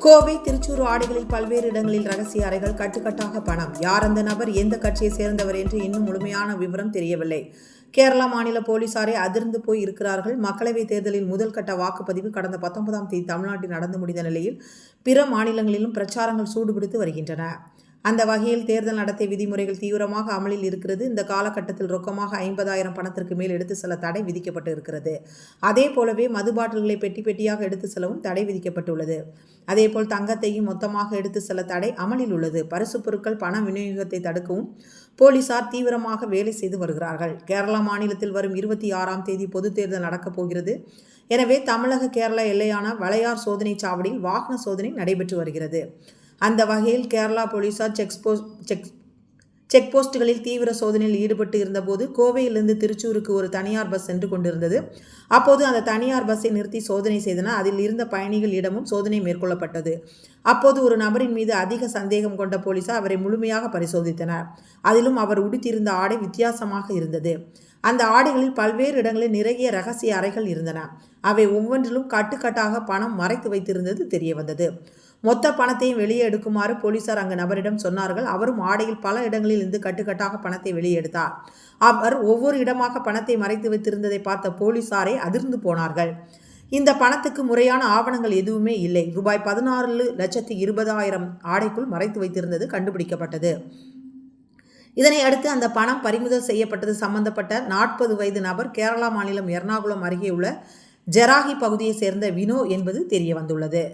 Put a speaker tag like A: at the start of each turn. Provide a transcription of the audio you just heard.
A: கோவை, திருச்சூர் ஆடைகளில் பல்வேறு இடங்களில் ரகசிய அறைகள், கட்டுக்கட்டாக பணம். யார் அந்த நபர், எந்த கட்சியை சேர்ந்தவர் என்று இன்னும் முழுமையான விவரம் தெரியவில்லை. கேரளா மாநில போலீசாரை அதிர்ந்து போய் இருக்கிறார்கள். மக்களவைத் தேர்தலில் முதல் கட்ட வாக்குப்பதிவு கடந்த 19ஆம் தேதி தமிழ்நாட்டில் நடந்து முடிந்த நிலையில் பிற மாநிலங்களிலும் பிரச்சாரங்கள் சூடுபிடித்து வருகின்றன. அந்த வகையில் தேர்தல் நடத்தை விதிமுறைகள் தீவிரமாக அமலில் இருக்கிறது. இந்த காலகட்டத்தில் ரொக்கமாக 50,000 பணத்திற்கு மேல் எடுத்து செல்ல தடை விதிக்கப்பட்டு இருக்கிறது. அதே போலவே மது பாட்டில்களை பெட்டி பெட்டியாக எடுத்து செல்லவும் தடை விதிக்கப்பட்டுள்ளது. அதேபோல் தங்கத்தையும் மொத்தமாக எடுத்து செல்ல தடை அமலில் உள்ளது. பரிசு பொருட்கள், பண விநியோகத்தை தடுக்கவும் போலீசார் தீவிரமாக வேலை செய்து வருகிறார்கள். கேரளா மாநிலத்தில் வரும் 26ஆம் தேதி பொது தேர்தல் நடக்கப் போகிறது. எனவே தமிழக கேரளா எல்லையான வளையார் சோதனை சாவடியில் வாகன சோதனை நடைபெற்று வருகிறது. அந்த வகையில் கேரளா போலீசார் செக் போஸ்டுகளில் தீவிர சோதனையில் ஈடுபட்டு இருந்தபோது கோவையிலிருந்து திருச்சூருக்கு ஒரு தனியார் பஸ் சென்று கொண்டிருந்தது. அப்போது அந்த தனியார் பஸ்ஸை நிறுத்தி சோதனை செய்தனர். அதில் இருந்த பயணிகளிடமும் சோதனை மேற்கொள்ளப்பட்டது. அப்போது ஒரு நபரின் மீது அதிக சந்தேகம் கொண்ட போலீசார் அவரை முழுமையாக பரிசோதித்தனர். அதிலும் அவர் உடுத்தியிருந்த ஆடை வித்தியாசமாக இருந்தது. அந்த ஆடைகளில் பல்வேறு இடங்களில் நிறைய ரகசிய அறைகள் இருந்தன. அவை ஒவ்வொன்றிலும் கட்டுக்கட்டாக பணம் மறைத்து வைத்திருந்தது தெரிய வந்தது. மொத்த பணத்தையும் வெளியே எடுக்குமாறு போலீசார் அங்கு நபரிடம் சொன்னார்கள். அவரும் ஆடையில் பல இடங்களில் இருந்து கட்டுக்கட்டாக பணத்தை வெளியே எடுத்தார். அவர் ஒவ்வொரு இடமாக பணத்தை மறைத்து வைத்திருந்ததை பார்த்த போலீசாரை அதிர்ந்து போனார்கள். இந்த பணத்துக்கு முறையான ஆவணங்கள் எதுவுமே இல்லை. ரூபாய் 14,20,000 ஆடைக்குள் மறைத்து வைத்திருந்தது கண்டுபிடிக்கப்பட்டது. இதனை அடுத்து அந்த பணம் பறிமுதல் செய்யப்பட்டது. சம்பந்தப்பட்ட 40 வயது நபர் கேரளா மாநிலம் எர்ணாகுளம் அருகே உள்ள ஜெராகி பகுதியை சேர்ந்த வினோ என்பது தெரிய வந்துள்ளது.